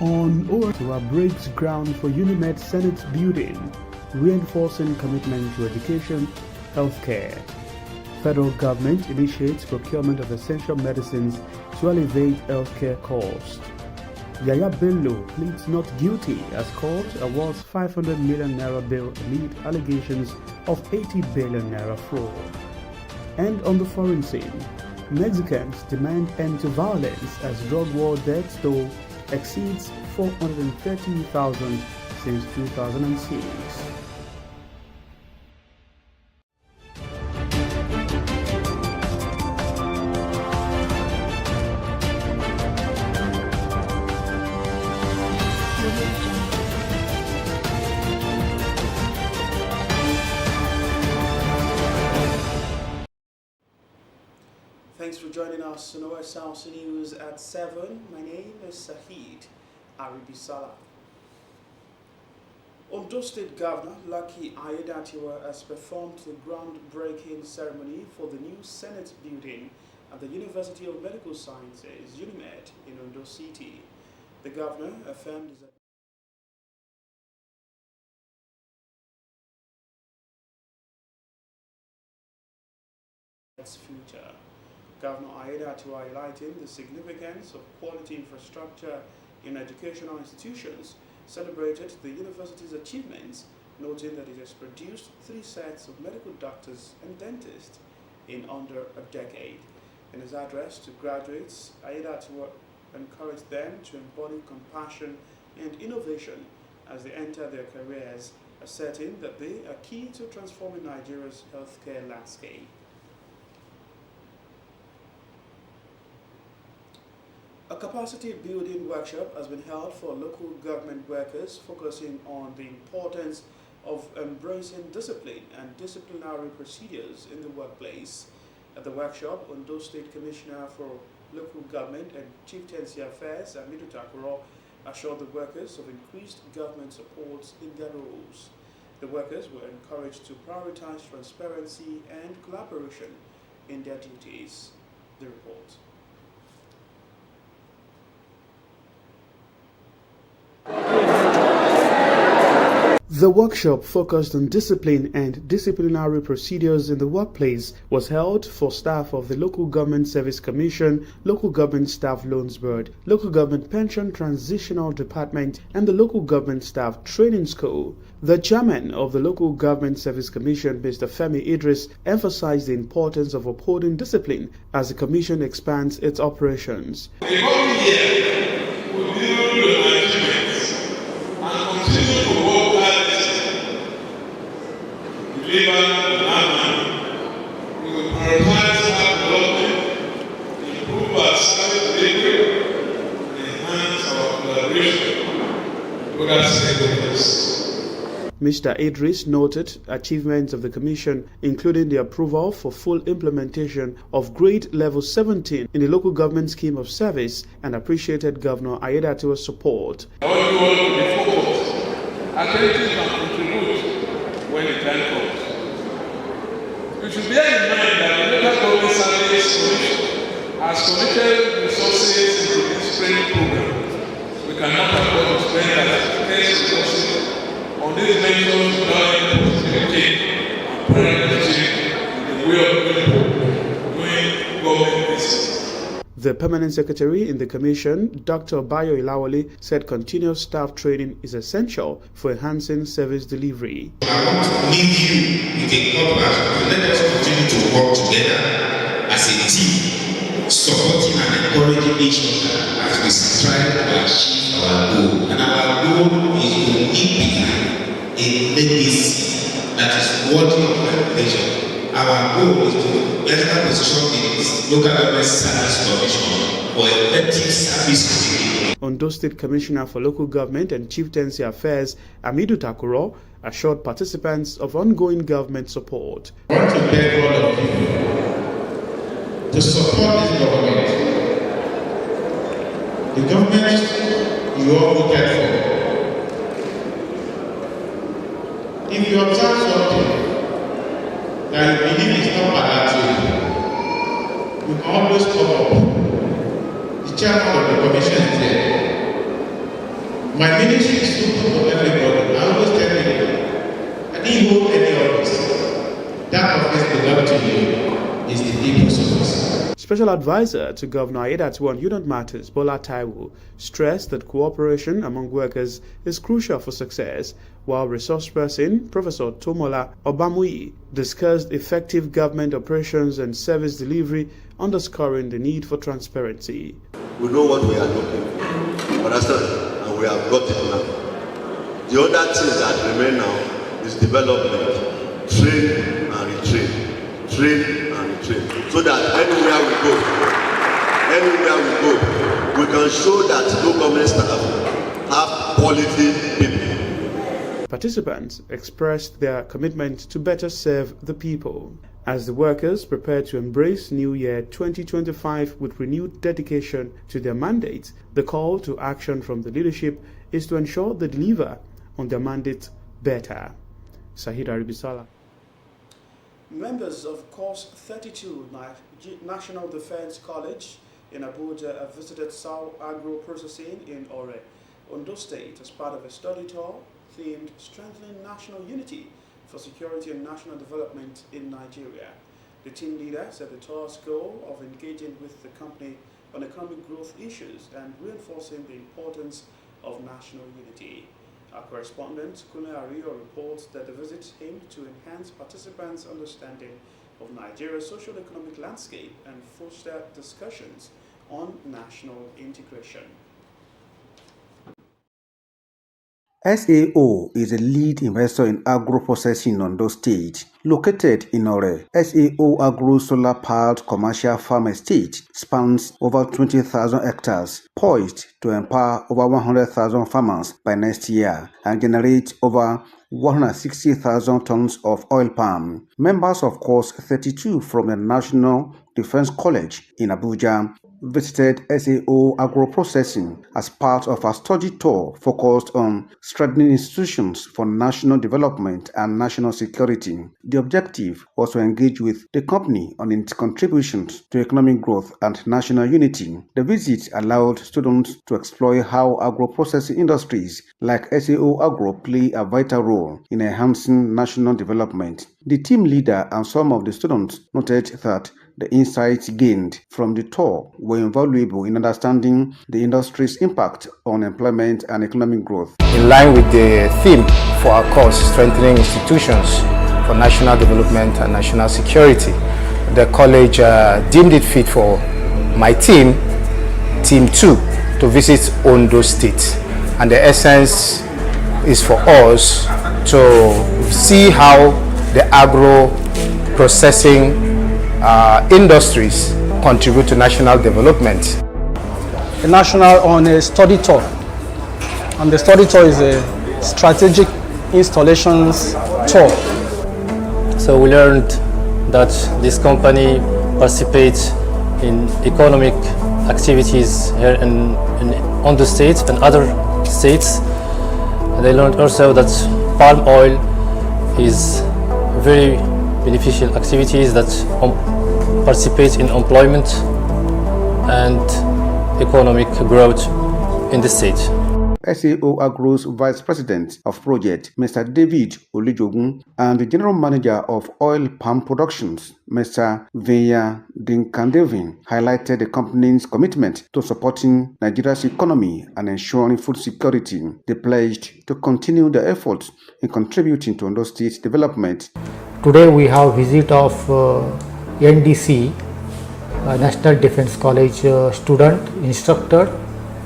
On Osrc breaks ground for UNIMED Senate building, reinforcing commitment to education, healthcare. Federal government initiates procurement of essential medicines to alleviate healthcare costs. Yaya Bello pleads not guilty as court awards 500 million naira bail amid allegations of 80 billion naira fraud. And on the foreign scene, Mexicans demand end to violence as drug war death toll exceeds 430,000 since 2006. Thanks for joining us on Osrc News at 7. My name is Sahid Aribisala. Ondo State Governor Lucky Aiyedatiwa has performed the groundbreaking ceremony for the new Senate building at the University of Medical Sciences, UNIMED, in Ondo City. The governor affirmed its future. Governor Aiyedatiwa highlighting the significance of quality infrastructure in educational institutions, celebrated the university's achievements, noting that it has produced 3 sets of medical doctors and dentists in under a decade. In his address to graduates, Aiyedatiwa encouraged them to embody compassion and innovation as they enter their careers, asserting that they are key to transforming Nigeria's healthcare landscape. A capacity building workshop has been held for local government workers, focusing on the importance of embracing discipline and disciplinary procedures in the workplace. At the workshop, Ondo State Commissioner for Local Government and Chieftaincy Affairs, Amidu Takuro, assured the workers of increased government support in their roles. The workers were encouraged to prioritize transparency and collaboration in their duties. The report. The workshop focused on discipline and disciplinary procedures in the workplace was held for staff of the Local Government Service Commission, Local Government Staff Loans Board, Local Government Pension Transitional Department, and the Local Government Staff Training School. The chairman of the Local Government Service Commission, Mr. Femi Idris, emphasized the importance of upholding discipline as the commission expands its operations. The coming year will build your achievements and continue to work deliver the land. We will prioritize our development, improve our service delivery, and enhance our collaboration with our stakeholders. Mr. Idris noted achievements of the Commission, including the approval for full implementation of Grade Level 17 in the Local Government Scheme of Service, and appreciated Governor Aiyedatiwa's support. I want you all to be focused, attentive, and contribute when the time comes. You should bear in mind that the Local Government Service Commission has committed resources into this training program. We cannot afford to spend our resources on these measures without any possibility and priority in the way of doing government business. The permanent secretary in the commission, Dr. Bayo Ilawale, said continuous staff training is essential for enhancing service delivery. I want to leave you with a purpose to let us continue to work together as a team, supporting and encouraging each other as we strive to achieve our goal. And our goal is to leave behind a legacy that is worthy of emulation. Our goal is to establish the Local Government Service Commission for effective service delivery. Ondo State Commissioner for Local Government and Chieftaincy Affairs, Amidu Takuro, assured participants of ongoing government support. I want to beg all of you to support this government. The government you all voted for. If you observe something that you believe is not palatable, you can always come up. The chairman of the commission is there. My ministry is open for everybody. I always tell people, I didn't hold any office. That office belongs to you. It's the people's office. Special Advisor to Governor Aiyedatiwa on Unit Matters, Bola Taiwo, stressed that cooperation among workers is crucial for success, while resource person Professor Tomola Obamuyi discussed effective government operations and service delivery, underscoring the need for transparency. We know what we are looking for, understand, and we have got it now. The other thing that remain now is development, train and retrain, train and retrain, so that anywhere we go, we can show that local government staff have quality people. Participants expressed their commitment to better serve the people. As the workers prepare to embrace New Year 2025 with renewed dedication to their mandate, the call to action from the leadership is to ensure they deliver on their mandate better. Sahid Aribisala. Members of Course 32 National Defense College in Abuja have visited Sao Agro Processing in Ore, Ondo State, as part of a study tour themed Strengthening National Unity for Security and National Development in Nigeria. The team leader said the tour's goal of engaging with the company on economic growth issues and reinforcing the importance of national unity. Our correspondent, Kunle Ario, reports that the visit aimed to enhance participants' understanding of Nigeria's socio-economic landscape and foster discussions on national integration. SAO is a lead investor in agro-processing in Ondo State. Located in Ore, SAO Agro solar-powered commercial farm estate spans over 20,000 hectares, poised to empower over 100,000 farmers by next year and generate over 160,000 tons of oil palm. Members of Course 32 from the National Defense College in Abuja visited SAO Agro Processing as part of a study tour focused on strengthening institutions for national development and national security. The objective was to engage with the company on its contributions to economic growth and national unity. The visit allowed students to explore how agro-processing industries like SAO Agro play a vital role in enhancing national development. The team leader and some of the students noted that the insights gained from the tour were invaluable in understanding the industry's impact on employment and economic growth. In line with the theme for our course, Strengthening Institutions for National Development and National Security, the college deemed it fit for my team, Team 2, to visit Ondo State. And the essence is for us to see how the agro-processing industries contribute to national development. A national on a study tour, and the study tour is a strategic installations tour. So we learned that this company participates in economic activities here in Ondo State and other states. They learned also that palm oil is very beneficial activities that participate in employment and economic growth in the state. SAO Agro's Vice President of Project, Mr. David Olijogun, and the General Manager of Oil Palm Productions, Mr. Veya Dinkandevin, highlighted the company's commitment to supporting Nigeria's economy and ensuring food security. They pledged to continue their efforts in contributing to Ondo State's development. Today we have visit of NDC, National Defense College student, instructor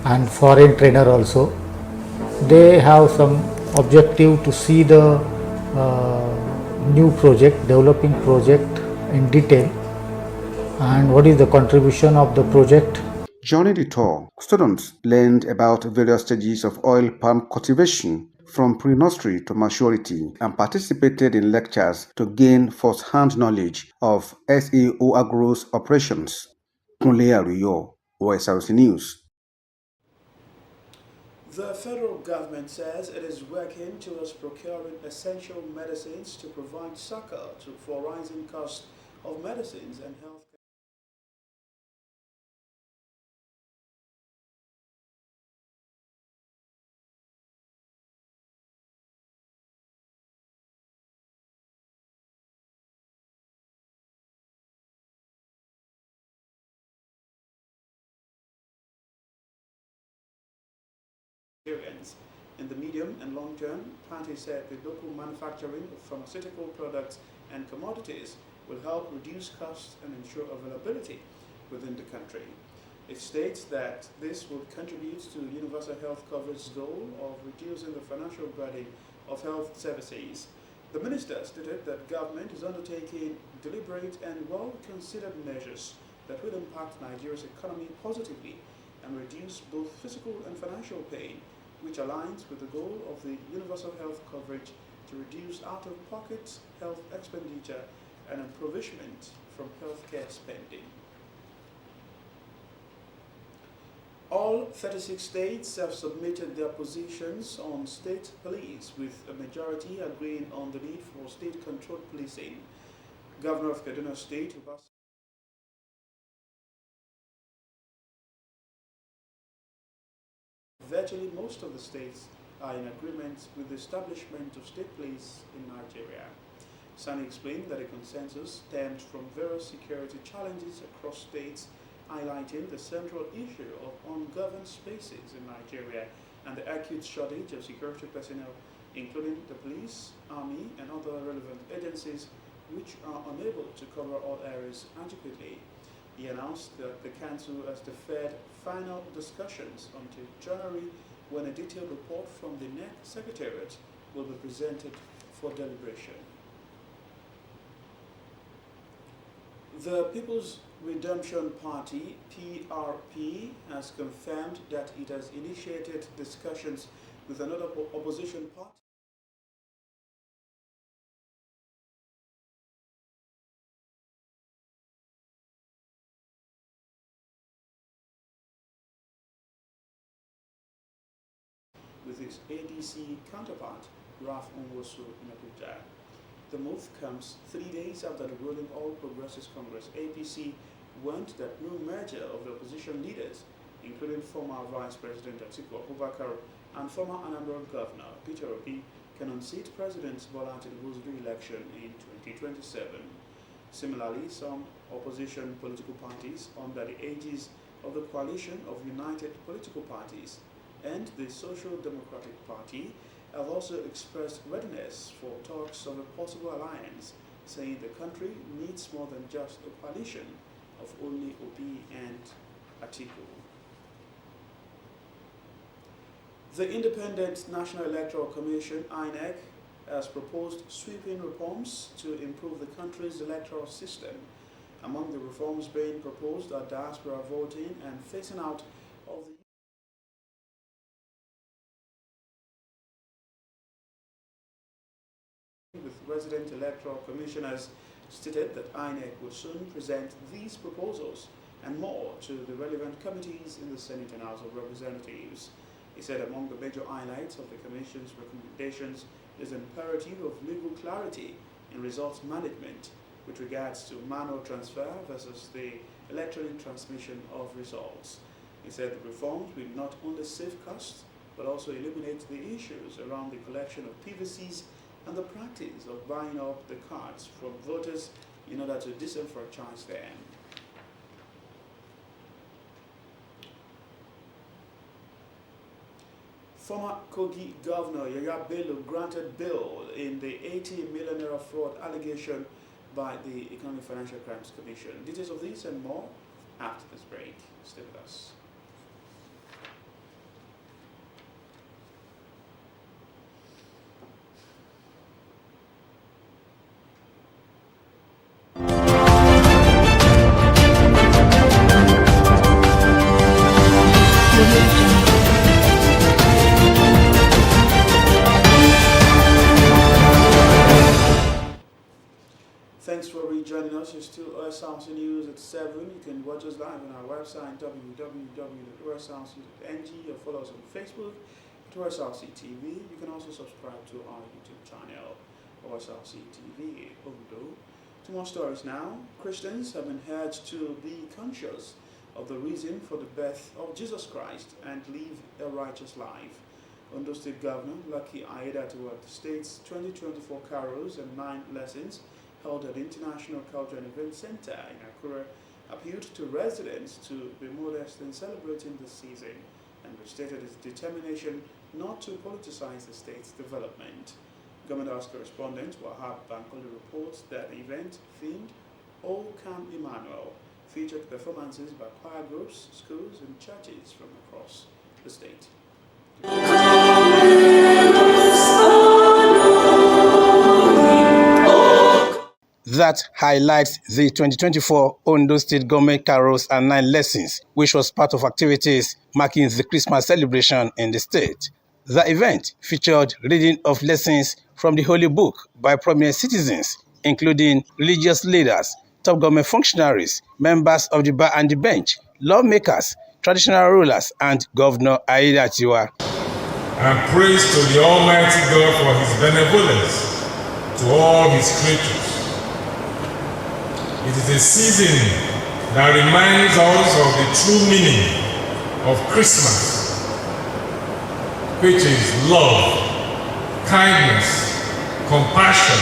and foreign trainer also. They have some objective to see the new project, developing project in detail and what is the contribution of the project. During the tour, students learned about various stages of oil palm cultivation from pre-nursery to maturity and participated in lectures to gain first-hand knowledge of SAO Agro's operations. Kunle Ario, Osrc News. The federal government says it is working towards procuring essential medicines to provide succor for rising costs of medicines and health. Nigerians. In the medium and long term, party said the local manufacturing of pharmaceutical products and commodities will help reduce costs and ensure availability within the country. It states that this would contribute to universal health coverage goal of reducing the financial burden of health services. The minister stated that government is undertaking deliberate and well-considered measures that will impact Nigeria's economy positively and reduce both physical and financial pain, which aligns with the goal of the universal health coverage to reduce out-of-pocket health expenditure and impoverishment from healthcare spending. All 36 states have submitted their positions on state police, with a majority agreeing on the need for state-controlled policing. Governor of Kaduna State, virtually most of the states are in agreement with the establishment of state police in Nigeria. Sani explained that a consensus stemmed from various security challenges across states, highlighting the central issue of ungoverned spaces in Nigeria and the acute shortage of security personnel, including the police, army, and other relevant agencies, which are unable to cover all areas adequately. He announced that the Council has deferred final discussions until January, when a detailed report from the NEC Secretariat will be presented for deliberation. The People's Redemption Party, PRP, has confirmed that it has initiated discussions with another opposition party with its ADC counterpart, Raf Onwosu, in Abuja. The move comes 3 days after the ruling All Progressives Congress (APC) warned that no merger of the opposition leaders, including former Vice President Atiku Abubakar and former Anambra Governor Peter Obi, can unseat President Bola Tinubu's re-election in 2027. Similarly, some opposition political parties under the aegis of the Coalition of United Political Parties and the Social Democratic Party have also expressed readiness for talks of a possible alliance, saying the country needs more than just a coalition of only Obi and Atiku. The Independent National Electoral Commission, INEC, has proposed sweeping reforms to improve the country's electoral system. Among the reforms being proposed are diaspora voting and phasing out of the with resident electoral commissioners stated that INEC will soon present these proposals and more to the relevant committees in the Senate and House of Representatives. He said among the major highlights of the Commission's recommendations is an imperative of legal clarity in results management with regards to manual transfer versus the electronic transmission of results. He said the reforms will not only save costs but also eliminate the issues around the collection of PVCs and the practice of buying up the cards from voters in order to disenfranchise them. Former Kogi Governor Yaya Bello granted bail in the 80 million naira fraud allegation by the Economic Financial Crimes Commission. Details of this and more after this break. Stay with us. Thanks for rejoining us. You're still Osrc News at 7. You can watch us live on our website www.osrc.ng or follow us on Facebook at Osrc TV. You can also subscribe to our YouTube channel, Osrc TV Ondo. To more stories now. Christians have been urged to be conscious of the reason for the birth of Jesus Christ and live a righteous life. Ondo State Governor Lucky Aiyedatiwa at the state's 2024 carols and 9 lessons held at the International Culture and Event Center in Akure appealed to residents to be modest in celebrating the season and restated its determination not to politicize the state's development. Government House correspondent Wahab Bankole reports that the event themed O Camp Emmanuel featured performances by choir groups, schools and churches from across the state. That highlights the 2024 Ondo State Government Carols and 9 Lessons, which was part of activities marking the Christmas celebration in the state. The event featured reading of lessons from the Holy Book by prominent citizens, including religious leaders, top government functionaries, members of the bar and the bench, lawmakers, traditional rulers, and Governor Aiyedatiwa. And praise to the Almighty God for His benevolence to all His creatures. It is a season that reminds us of the true meaning of Christmas, which is love, kindness, compassion,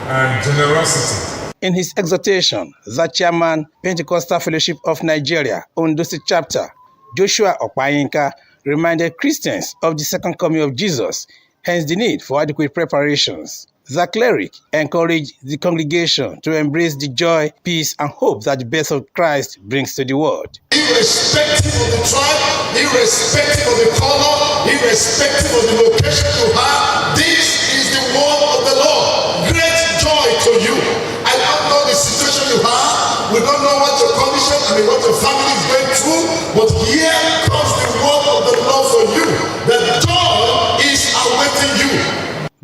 and generosity. In his exhortation, the chairman, Pentecostal Fellowship of Nigeria, Ondo State Chapter, Joshua Opayinka, reminded Christians of the second coming of Jesus, hence the need for adequate preparations. The cleric encouraged the congregation to embrace the joy, peace, and hope that the birth of Christ brings to the world. Irrespective of the tribe, irrespective of the color, irrespective of the location you have, this is the word of the Lord. Great joy to you. I don't know the situation you have. We don't know what your condition, what your family is going through, but here comes the word of the Lord for you. The joy is awaiting you.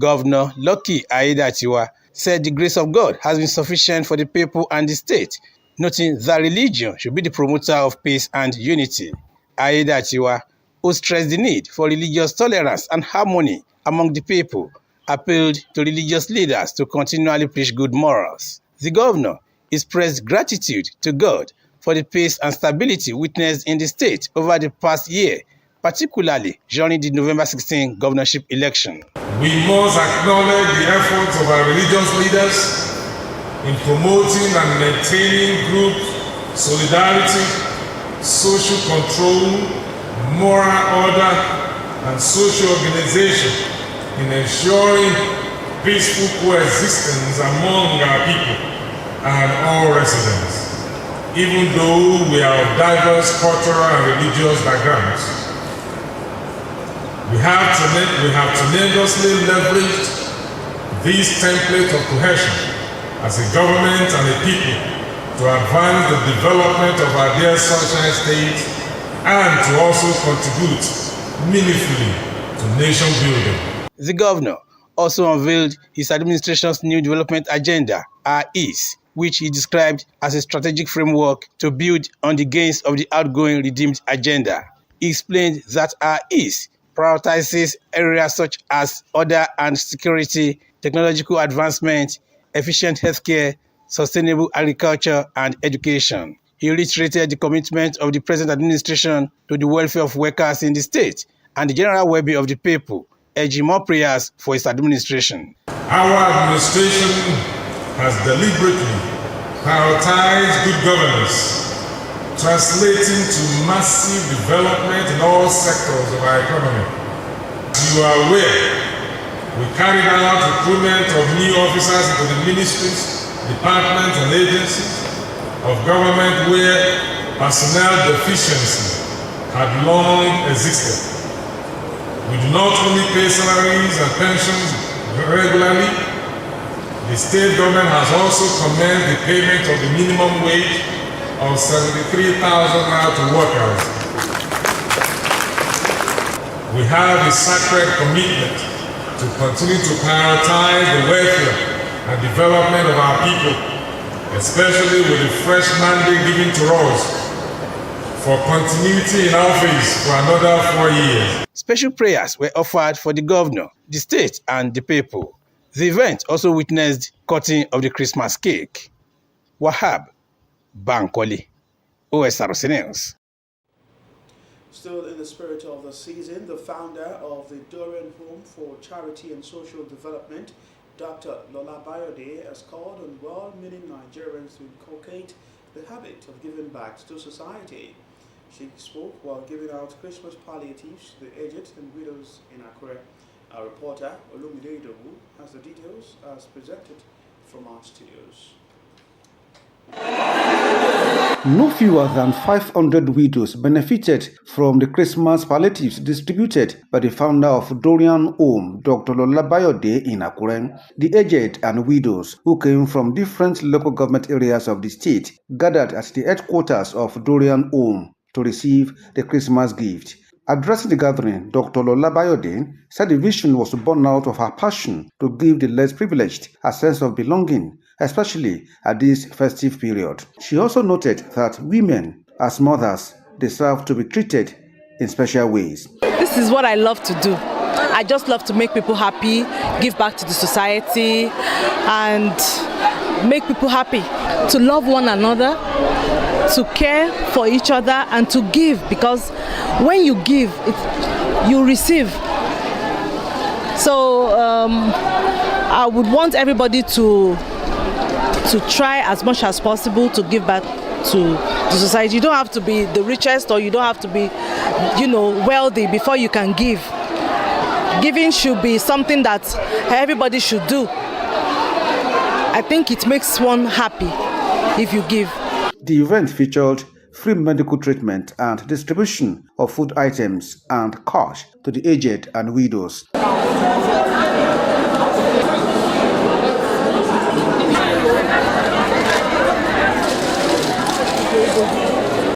Governor Lucky Aiyedatiwa said the grace of God has been sufficient for the people and the state, noting that religion should be the promoter of peace and unity. Aiyedatiwa, who stressed the need for religious tolerance and harmony among the people, appealed to religious leaders to continually preach good morals. The governor expressed gratitude to God for the peace and stability witnessed in the state over the past year, particularly during the November 16 governorship election. We must acknowledge the efforts of our religious leaders in promoting and maintaining group solidarity, social control, moral order, and social organization in ensuring peaceful coexistence among our people and all residents, even though we are of diverse cultural and religious backgrounds. We have tremendously leveraged this template of cohesion as a government and a people to advance the development of our dear Sunshine State and to also contribute meaningfully to nation building. The governor also unveiled his administration's new development agenda, REACE, which he described as a strategic framework to build on the gains of the outgoing redeemed agenda. He explained that REACE prioritizes areas such as order and security, technological advancement, efficient healthcare, sustainable agriculture, and education. He reiterated the commitment of the present administration to the welfare of workers in the state and the general well-being of the people, urging more prayers for his administration. Our administration has deliberately prioritized good governance, translating to massive development in all sectors of our economy. As you are aware, we carried out recruitment of new officers into the ministries, departments, and agencies of government where personnel deficiency had long existed. We do not only pay salaries and pensions regularly, the state government has also commenced the payment of the minimum wage of 73,000 naira to workers. We have a sacred commitment to continue to prioritize the welfare and development of our people, especially with the fresh mandate given to us for continuity in office for another 4 years. Special prayers were offered for the governor, the state, and the people. The event also witnessed cutting of the Christmas cake. Wahab Bankole, Osrc News. Still in the spirit of the season, the founder of the Dorian Home for Charity and Social Development, Dr. Lola Bayode, has called on well-meaning Nigerians to inculcate the habit of giving back to society. She spoke while giving out Christmas palliatives to the aged and widows in Akure. Our reporter, Olumide Idowu, has the details as presented from our studios. No fewer than 500 widows benefited from the Christmas palliatives distributed by the founder of Dorian Home, Dr. Lolabayode in Akure. The aged and widows who came from different local government areas of the state gathered at the headquarters of Dorian Home to receive the Christmas gift. Addressing the gathering, Dr. Lolabayode said the vision was born out of her passion to give the less privileged a sense of belonging, especially at this festive period. She also noted that women, as mothers, deserve to be treated in special ways. This is what I love to do. I just love to make people happy, give back to the society, and make people happy. To love one another, to care for each other, and to give, because when you give, you receive. So I would want everybody to try as much as possible to give back to the society. You don't have to be the richest, or you don't have to be, wealthy before you can give. Giving should be something that everybody should do. I think it makes one happy if you give. The event featured free medical treatment and distribution of food items and cash to the aged and widows.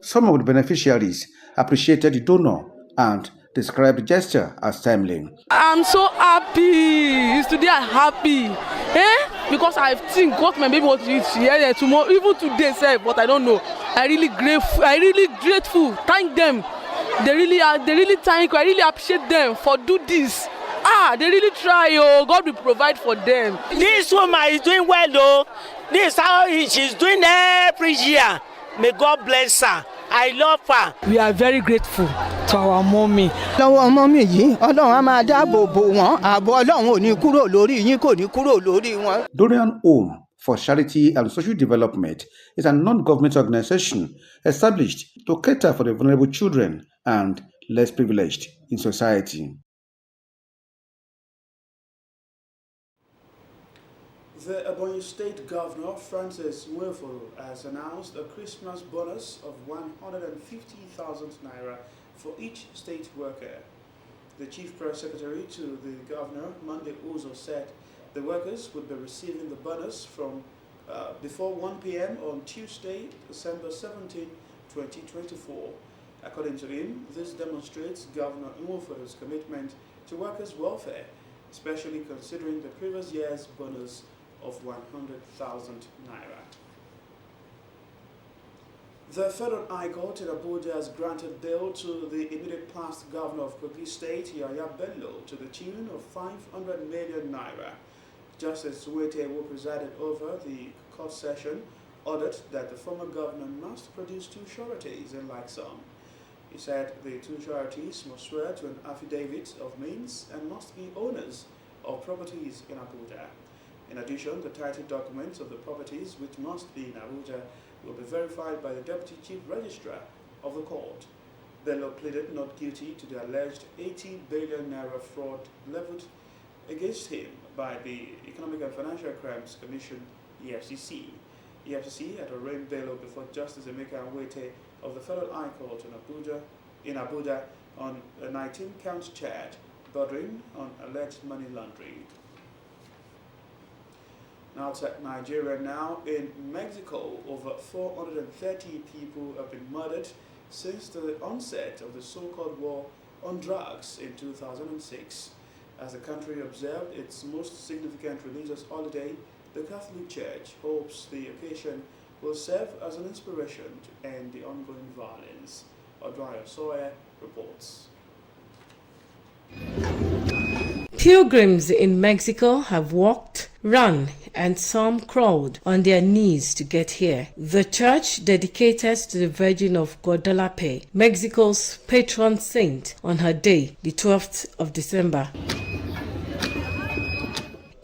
Some of the beneficiaries appreciated the donor and described the gesture as timely. I'm so happy. Today I'm happy. Because I think what my baby wants to eat here tomorrow, even today, but I don't know. I really grateful. Thank them. They really thank you. I really appreciate them for do this. They really try. God will provide for them. This woman is doing well though. This is how she's doing every year. May God bless her. I love her. We are very grateful to our mommy. Lọ́wọ́ mommy yìí, Ọlọ́run á máa dáàbò bò wọ́n, ààbò Ọlọ́run ò ní kúrò lórí yín, kò ní kúrò lórí wọn. Dorian Home for Charity and Social Development is a non-government organization established to cater for the vulnerable children and less privileged in society. The Ebonyi State Governor, Francis Nweforo, has announced a Christmas bonus of 150,000 naira for each state worker. The Chief Press Secretary to the Governor, Monday Uzo, said the workers would be receiving the bonus from before 1 p.m. on Tuesday, December 17, 2024. According to him, this demonstrates Governor Nweforo's commitment to workers' welfare, especially considering the previous year's bonus of 100,000 naira. The Federal High Court in Abuja has granted bail to the immediate past governor of Kogi State, Yaya Bello, to the tune of 500 million naira. Justice Wete, who presided over the court session, ordered that the former governor must produce two sureties in like sum. He said the two sureties must swear to an affidavit of means and must be owners of properties in Abuja. In addition, the title documents of the properties, which must be in Abuja, will be verified by the Deputy Chief Registrar of the court. Bello pleaded not guilty to the alleged 80 billion naira fraud leveled against him by the Economic and Financial Crimes Commission, EFCC. EFCC had arraigned Bello before Justice Emeka Nwete of the Federal High Court in Abuja on a 19-count charge bordering on alleged money laundering. Outside Nigeria now, in Mexico, over 430 people have been murdered since the onset of the so-called war on drugs in 2006. As the country observed its most significant religious holiday, the Catholic Church hopes the occasion will serve as an inspiration to end the ongoing violence. Odrayo Sawyer reports. Pilgrims in Mexico have walked, run, and some crawled on their knees to get here. The church dedicated to the Virgin of Guadalupe, Mexico's patron saint, on her day, the 12th of December.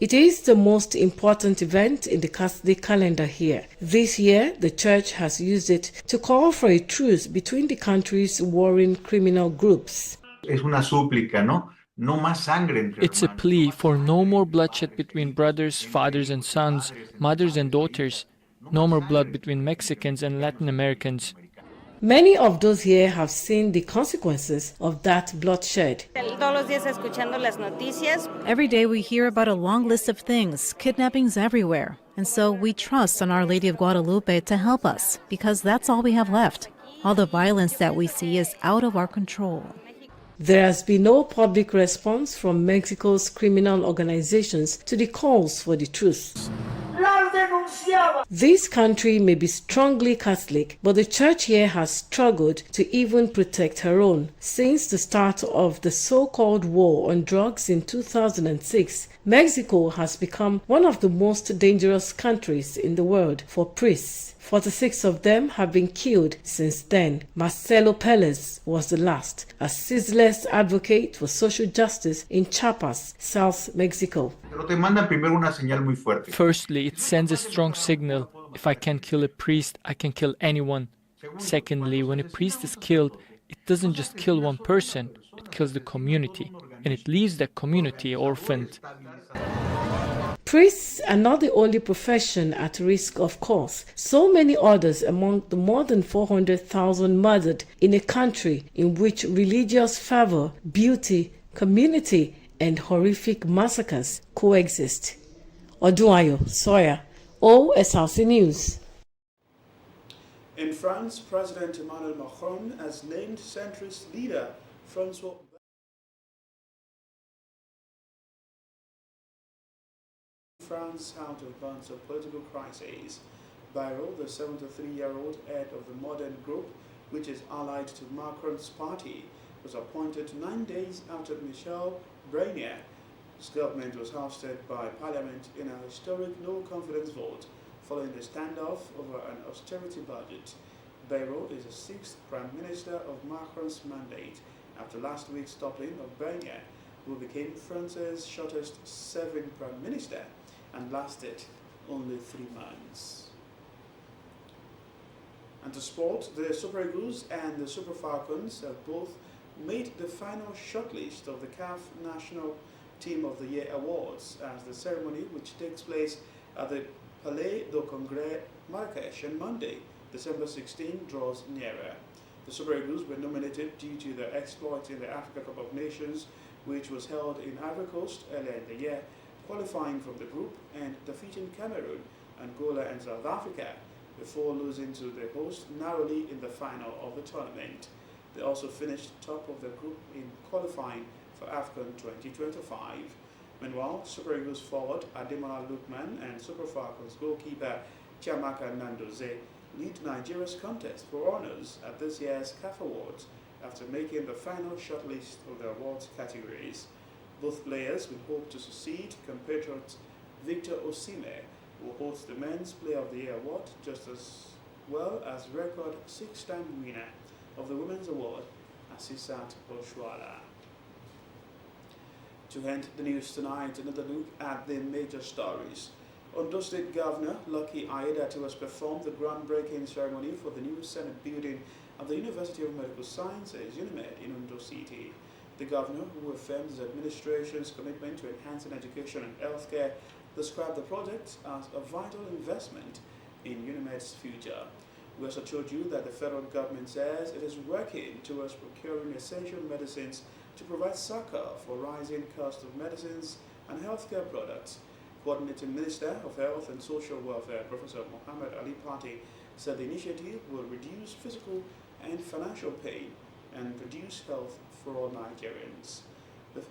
It is the most important event in the Catholic calendar here. This year, the Church has used it to call for a truce between the country's warring criminal groups. Es una súplica, ¿no? No más sangre entre It's a plea for no more bloodshed between brothers, fathers and sons, mothers and daughters, no more blood between Mexicans and Latin Americans. Many of those here have seen the consequences of that bloodshed. Every day we hear about a long list of things, kidnappings everywhere. And so we trust on Our Lady of Guadalupe to help us, because that's all we have left. All the violence that we see is out of our control. There has been no public response from Mexico's criminal organizations to the calls for the truce. This country may be strongly Catholic, but the Church here has struggled to even protect her own. Since the start of the so-called war on drugs in 2006, Mexico has become one of the most dangerous countries in the world for priests. 46 of them have been killed since then. Marcelo Pérez was the last, a ceaseless advocate for social justice in Chiapas, South Mexico. Firstly, it sends a strong signal. If I can kill a priest, I can kill anyone. Secondly, when a priest is killed, it doesn't just kill one person, it kills the community, and it leaves that community orphaned. Priests are not the only profession at risk, of course. So many others among the more than 400,000 murdered in a country in which religious fervor, beauty, community, and horrific massacres coexist. Odunayo Sawyer, OSRC News. In France, President Emmanuel Macron has named centrist leader Francois France how to advance a political crisis. Bayrou, the 73-year-old head of the modern group, which is allied to Macron's party, was appointed 9 days after Michel Barnier's government was ousted by Parliament in a historic no-confidence vote following the standoff over an austerity budget. Bayrou is the 6th Prime Minister of Macron's mandate after last week's toppling of Barnier, who became France's shortest-serving Prime Minister and lasted only 3 months. And to sport, the Super Eagles and the Super Falcons have both made the final shortlist of the CAF National Team of the Year Awards as the ceremony, which takes place at the Palais du Congrès, Marrakech on Monday, December 16, draws nearer. The Super Eagles were nominated due to their exploits in the Africa Cup of Nations, which was held in Ivory Coast earlier in the year, qualifying from the group and defeating Cameroon, Angola and South Africa before losing to the host narrowly in the final of the tournament. They also finished top of the group in qualifying for AFCON 2025. Meanwhile, Super Eagles forward Ademola Lookman and Super Falcons goalkeeper Chiamaka Nandoze lead Nigeria's contest for honours at this year's CAF Awards after making the final shortlist of the awards categories. Both players will hope to succeed compatriot Victor Osimhen, who holds the Men's Player of the Year award, just as well as record 6-time winner of the Women's Award, Asisat Oshuala. To end the news tonight, another look at the major stories. Ondo State Governor Lucky Aiyedatiwa has performed the groundbreaking ceremony for the new Senate building at the University of Medical Sciences, UNIMED, in Ondo City. The governor, who affirmed his administration's commitment to enhancing education and healthcare, described the project as a vital investment in UNIMED's future. We also told you that the federal government says it is working towards procuring essential medicines to provide succor for rising cost of medicines and healthcare products. Coordinating Minister of Health and Social Welfare, Professor Mohammed Ali Pati, said the initiative will reduce physical and financial pain and produce health for all Nigerians.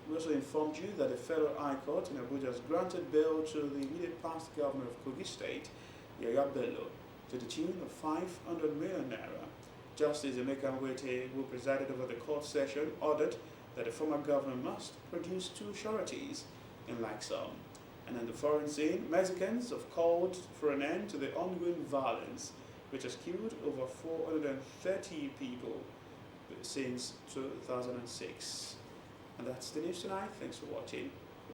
We also informed you that the Federal High Court in Abuja has granted bail to the immediate past governor of Kogi State, Yaya Bello, to the tune of 500 million naira. Justice Emeka Nwete, who presided over the court session, ordered that the former governor must produce 2 sureties in like sum. And in the foreign scene, Mexicans have called for an end to the ongoing violence, which has killed over 430 people since 2006. And that's the news tonight. Thanks for watching.